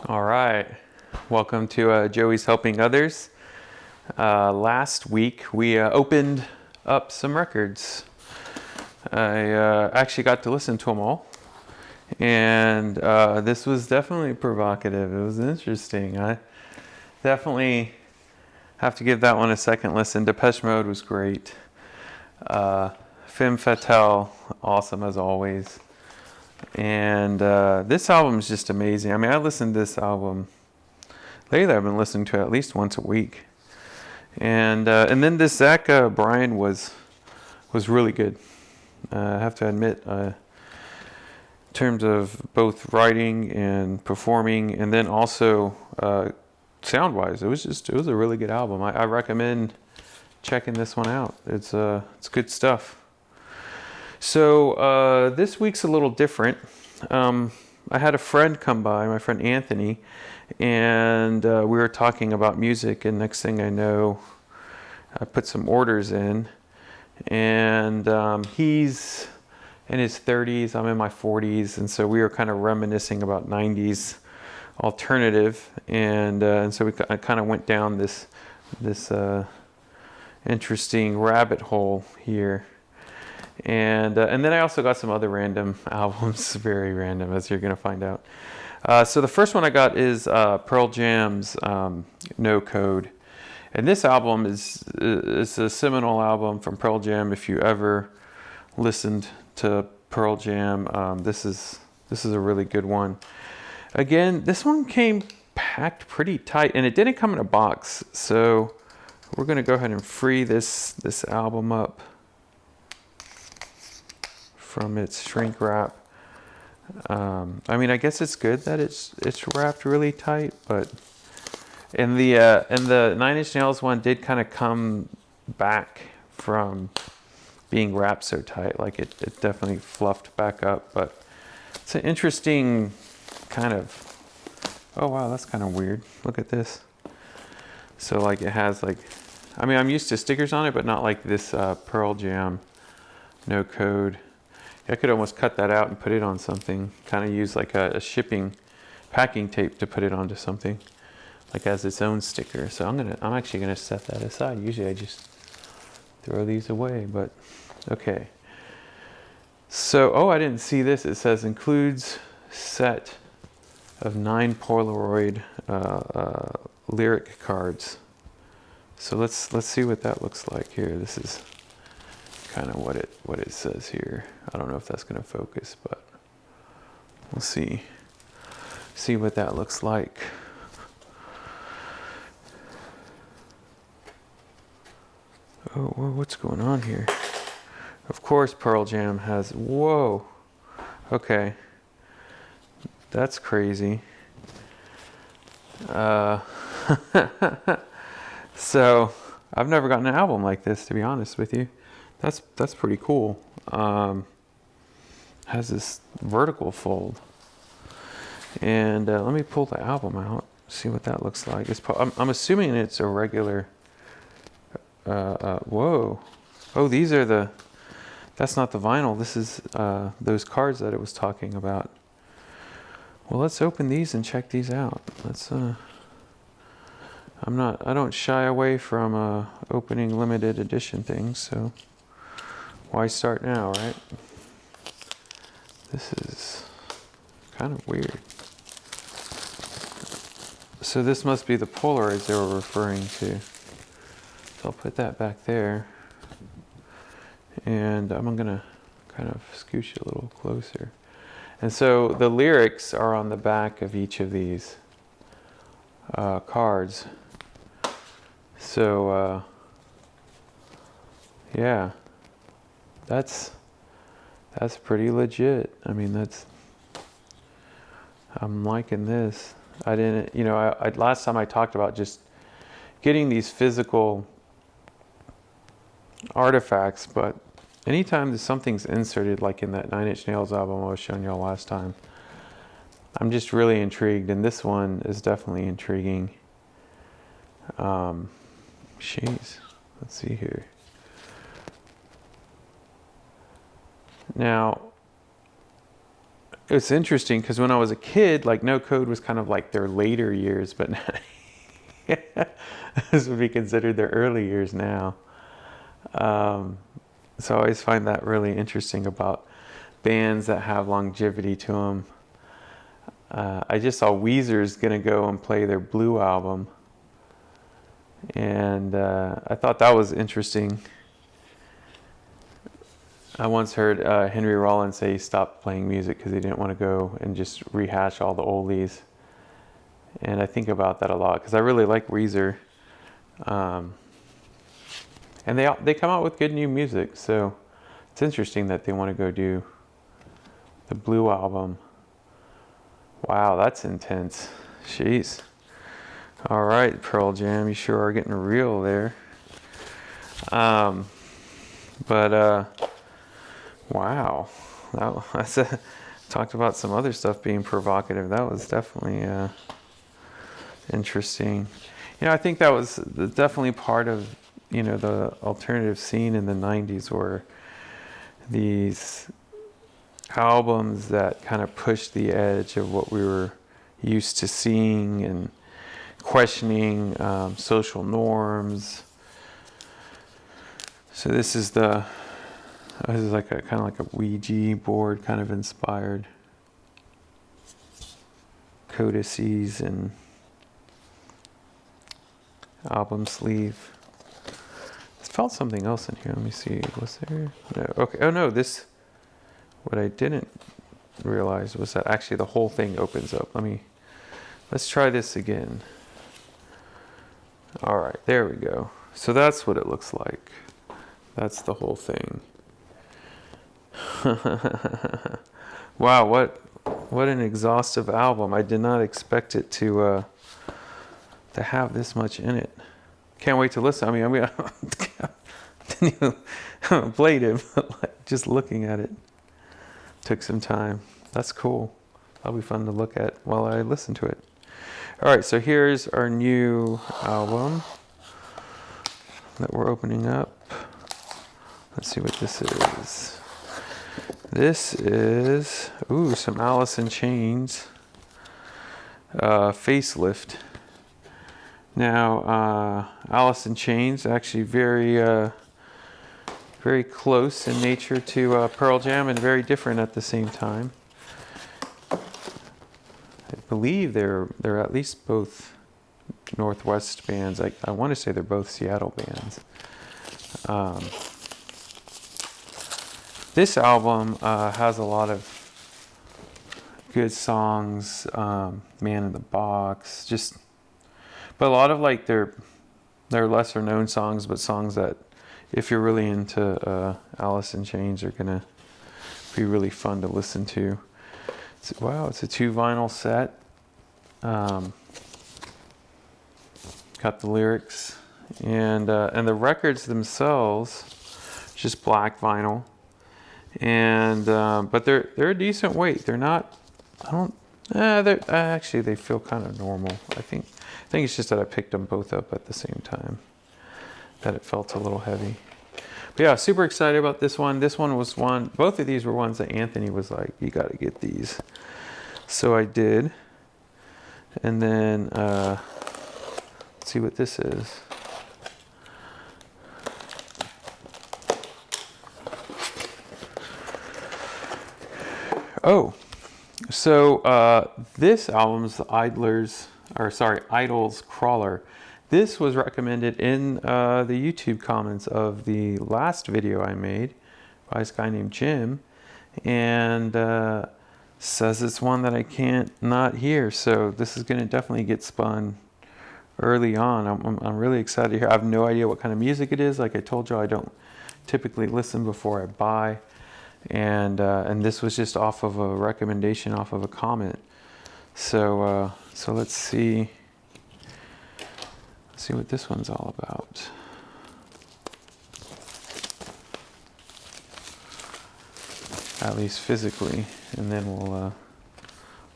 All right. Welcome to Joey's Helping Others. Last week we opened up some records. I actually got to listen to them all. And this was definitely provocative. It was interesting. I definitely have to give that one a second listen. Depeche Mode was great. Femme Fatale, awesome as always. And this album is just amazing. I mean, I listened to this album lately. I've been listening to it at least once a week. And then this Zach Bryan was really good. I have to admit, in terms of both writing and performing, and then also sound-wise, it was a really good album. I recommend checking this one out. It's good stuff. So this week's a little different. I had a friend come by, my friend Anthony, and we were talking about music, and next thing I know, I put some orders in, and he's in his 30s, I'm in my 40s, and so we were kind of reminiscing about 90s alternative, and so I kind of went down this interesting rabbit hole here. And then I also got some other random albums, very random, as you're going to find out. So the first one I got is Pearl Jam's No Code. And this album is a seminal album from Pearl Jam. If you ever listened to Pearl Jam, this is a really good one. Again, this one came packed pretty tight, and it didn't come in a box. So we're going to go ahead and free this album up from its shrink wrap. I mean, I guess it's good that it's wrapped really tight, but and the Nine Inch Nails one did kind of come back from being wrapped so tight, like it definitely fluffed back up. But it's an interesting kind of, oh wow, that's kind of weird. Look at this. So like it has like, I mean, I'm used to stickers on it, but not like this Pearl Jam No Code. I could almost cut that out and put it on something. Kind of use like a shipping packing tape to put it onto something, like as its own sticker. So I'm actually gonna set that aside. Usually I just throw these away, but okay. So I didn't see this. It says includes set of 9 Polaroid lyric cards. So let's see what that looks like here. This is kind of what it says here. I don't know if that's going to focus, but we'll see what that looks like. Oh, what's going on here? Of course Pearl Jam has, whoa, okay, that's crazy. So I've never gotten an album like this, to be honest with you. That's pretty cool. Has this vertical fold, and let me pull the album out, see what that looks like. I'm assuming it's a regular. Whoa, oh, these are that's not the vinyl. This is those cards that it was talking about. Well, let's open these and check these out. I don't shy away from opening limited edition things, so why start now, right? This is kind of weird. So this must be the Polaroids they were referring to. So I'll put that back there. And I'm gonna kind of scooch it a little closer. And so the lyrics are on the back of each of these cards. So yeah, that's pretty legit. I mean, I'm liking this. I didn't, I last time I talked about just getting these physical artifacts, but anytime something's inserted, like in that Nine Inch Nails album I was showing y'all last time, I'm just really intrigued, and this one is definitely intriguing. Jeez, let's see here. Now, it's interesting because when I was a kid, like No Code was kind of like their later years, but this would be considered their early years now. So I always find that really interesting about bands that have longevity to them. I just saw Weezer's gonna go and play their Blue album, and I thought that was interesting. I once heard Henry Rollins say he stopped playing music because he didn't want to go and just rehash all the oldies. And I think about that a lot because I really like Weezer. And they come out with good new music, so it's interesting that they want to go do the Blue album. Wow, that's intense. Jeez. All right, Pearl Jam, you sure are getting real there. Wow, that's talked about some other stuff being provocative. That was definitely interesting. I think that was definitely part of, the alternative scene in the 90s, where these albums that kind of pushed the edge of what we were used to seeing and questioning social norms. So this is like a kind of like a Ouija board kind of inspired codices and album sleeve. I felt something else in here. Let me see. Was there? No. Okay. Oh no. What I didn't realize was that actually the whole thing opens up. Let's try this again. All right. There we go. So that's what it looks like. That's the whole thing. Wow, what an exhaustive album. I did not expect it to have this much in it. Can't wait to listen. I didn't even played it, but like just looking at it took some time. That's cool. That'll be fun to look at while I listen to it. All right, so here's our new album that we're opening up. Let's see what this is. This is, some Alice in Chains facelift. Now, Alice in Chains actually very close in nature to Pearl Jam and very different at the same time. I believe they're at least both Northwest bands. I want to say they're both Seattle bands. This album has a lot of good songs, Man in the Box, but a lot of like their lesser known songs, but songs that if you're really into Alice in Chains are gonna be really fun to listen to. It's a 2 vinyl set. Got the lyrics and the records themselves, just black vinyl. And but they're a decent weight. They're not. Actually they feel kind of normal. I think it's just that I picked them both up at the same time, that it felt a little heavy. But yeah, super excited about this one. This one was one. Both of these were ones that Anthony was like, "You got to get these." So I did. And then let's see what this is. Oh, so this album's the Idols Crawler. This was recommended in the YouTube comments of the last video I made by this guy named Jim, and says it's one that I can't not hear. So this is going to definitely get spun early on. I'm really excited to hear. I have no idea what kind of music it is. Like I told you, I don't typically listen before I buy. And this was just off of a recommendation, off of a comment. So let's see what this one's all about. At least physically, and then we'll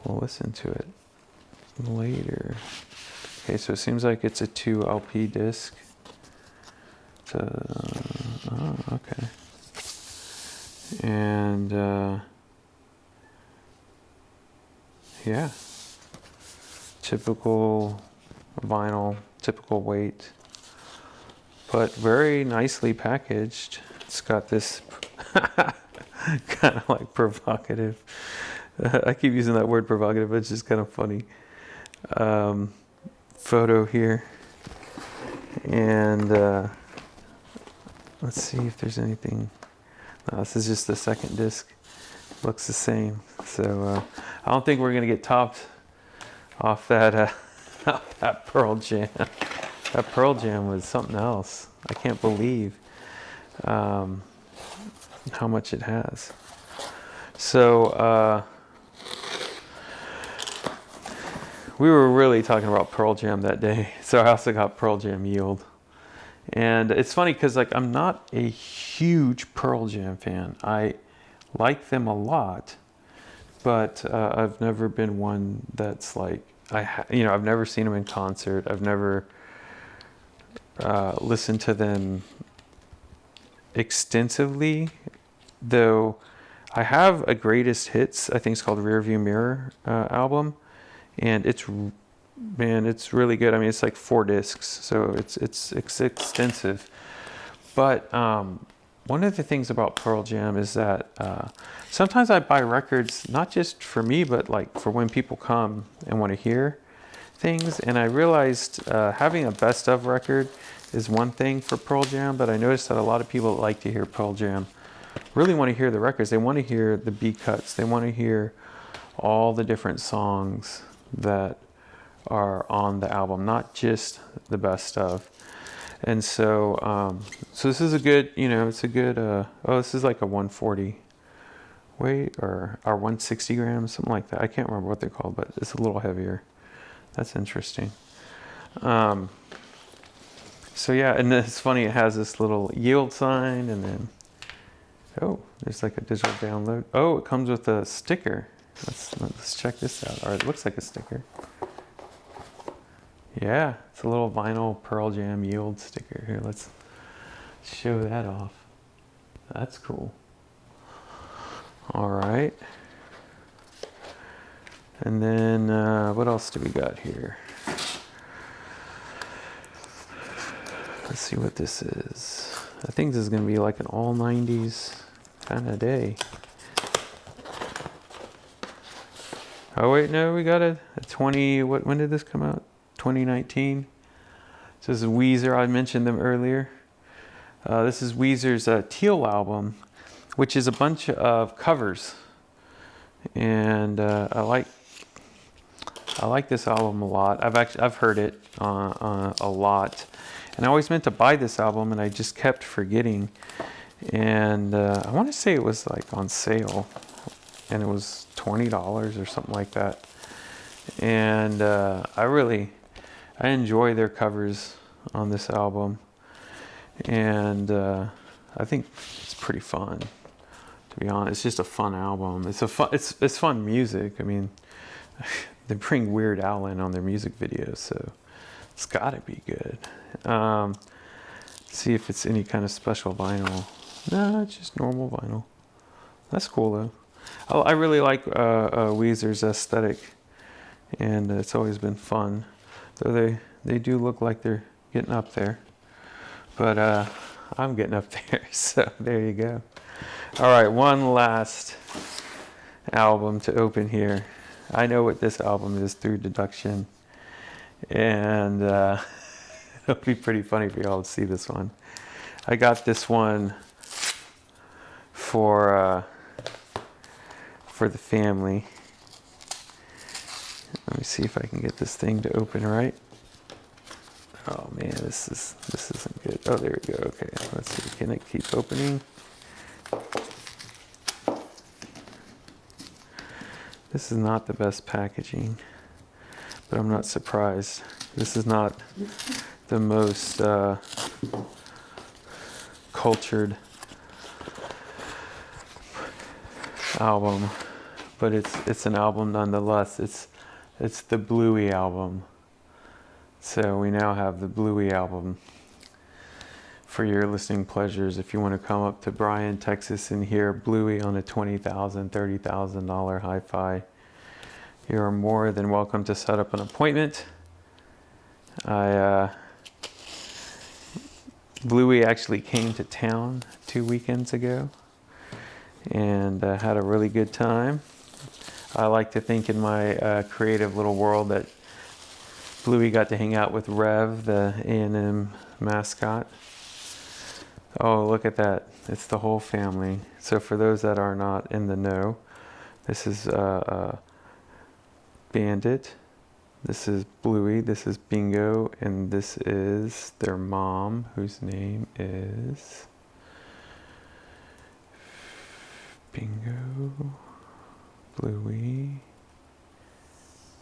listen to it later. Okay, so it seems like it's a 2 LP disc. Okay. And Yeah. Typical vinyl, typical weight, but very nicely packaged. It's got this kind of like provocative. I keep using that word provocative, but it's just kind of funny. Photo here. And let's see if there's anything. No, this is just the second disc. Looks the same. So I don't think we're going to get topped off that, that Pearl Jam. That Pearl Jam was something else. I can't believe how much it has. So we were really talking about Pearl Jam that day. So I also got Pearl Jam Yield. And it's funny because like I'm not a huge Pearl Jam fan. I like them a lot, but I've never been one that's like I've never seen them in concert. I've never listened to them extensively, though. I have a greatest hits. I think it's called Rearview Mirror album, and it's really good. I mean, it's like 4 discs, so it's extensive. But one of the things about Pearl Jam is that sometimes I buy records not just for me, but like for when people come and want to hear things. And I realized having a best of record is one thing for Pearl Jam, but I noticed that a lot of people that like to hear Pearl Jam really want to hear the records. They want to hear the B cuts. They want to hear all the different songs that are on the album, not just the best of. And so so this is a good, it's a good this is like a 140 weight or 160 grams, something like that. I can't remember what they're called, but it's a little heavier. That's interesting. So yeah, and it's funny, it has this little yield sign, and then there's like a digital download. Oh, it comes with a sticker. Let's check this out. Or it looks like a sticker. Yeah, it's a little vinyl Pearl Jam Yield sticker. Here, let's show that off. That's cool. All right. And then what else do we got here? Let's see what this is. I think this is going to be like an all 90s kind of day. Oh wait, no, we got a 20, when did this come out? 2019. This is Weezer. I mentioned them earlier. This is Weezer's Teal album, which is a bunch of covers, and I like this album a lot. I've heard it a lot, and I always meant to buy this album, and I just kept forgetting. And I want to say it was like on sale, and it was $20 or something like that. And I enjoy their covers on this album, and I think it's pretty fun. To be honest, it's just a fun album. It's fun music. I mean, they bring Weird Al in on their music videos, so it's got to be good. See if it's any kind of special vinyl. No, it's just normal vinyl. That's cool though. I really like Weezer's aesthetic, and it's always been fun. Though they do look like they're getting up there, but I'm getting up there. So there you go. All right, one last album to open here. I know what this album is through deduction, and it'll be pretty funny for y'all to see this one. I got this one for the family. Let me see if I can get this thing to open right. Oh man, this isn't good. Oh, there we go. Okay, let's see. Can it keep opening? This is not the best packaging, but I'm not surprised. This is not the most cultured album, but it's an album nonetheless. It's the Bluey album. So we now have the Bluey album for your listening pleasures. If you want to come up to Bryan, Texas and hear Bluey on a $20,000, $30,000 hi-fi, you are more than welcome to set up an appointment. Bluey actually came to town 2 weekends ago and had a really good time. I like to think in my creative little world that Bluey got to hang out with Rev, the A&M mascot. Oh, look at that. It's the whole family. So for those that are not in the know, this is Bandit, this is Bluey, this is Bingo, and this is their mom, whose name is Bingo, Bluey,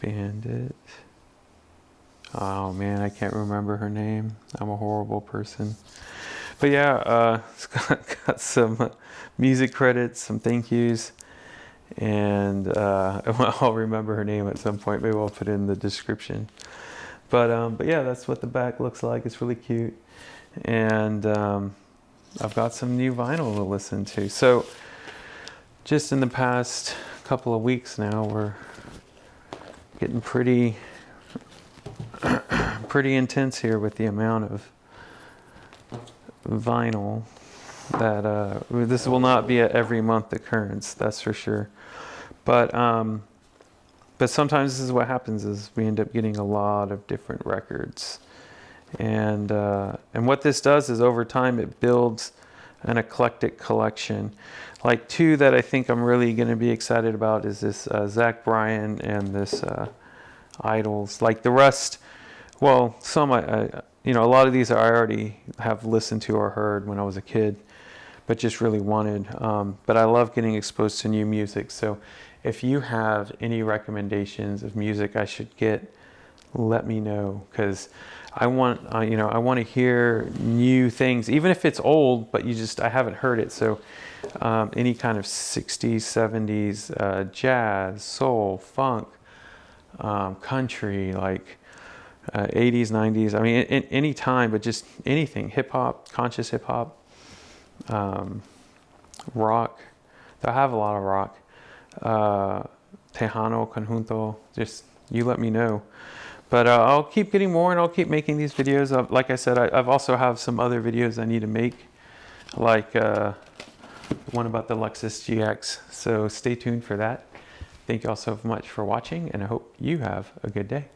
Bandit. Oh man, I can't remember her name. I'm a horrible person. But yeah, it's got some music credits, some thank yous, and I'll remember her name at some point. Maybe I'll put it in the description. But yeah, that's what the back looks like. It's really cute, and I've got some new vinyl to listen to. So just in the past couple of weeks now, we're getting pretty intense here with the amount of vinyl that this will not be a every month occurrence, that's for sure. But sometimes this is what happens, is we end up getting a lot of different records, and what this does is over time it builds an eclectic collection. Like two that I think I'm really going to be excited about is this Zach Bryan and this Idols. Like the rest, well, some you know, a lot of these I already have listened to or heard when I was a kid, but just really wanted. But I love getting exposed to new music. So if you have any recommendations of music I should get, let me know, because I want you know, I want to hear new things, even if it's old, but I haven't heard it. So any kind of 60s, 70s, jazz, soul, funk, country, like 80s, 90s. I mean, any time, but just anything. Hip hop, conscious hip hop, rock. I have a lot of rock. Tejano, Conjunto. Just you let me know. But I'll keep getting more, and I'll keep making these videos. Like I said, I've also have some other videos I need to make, like one about the Lexus GX. So stay tuned for that. Thank you all so much for watching, and I hope you have a good day.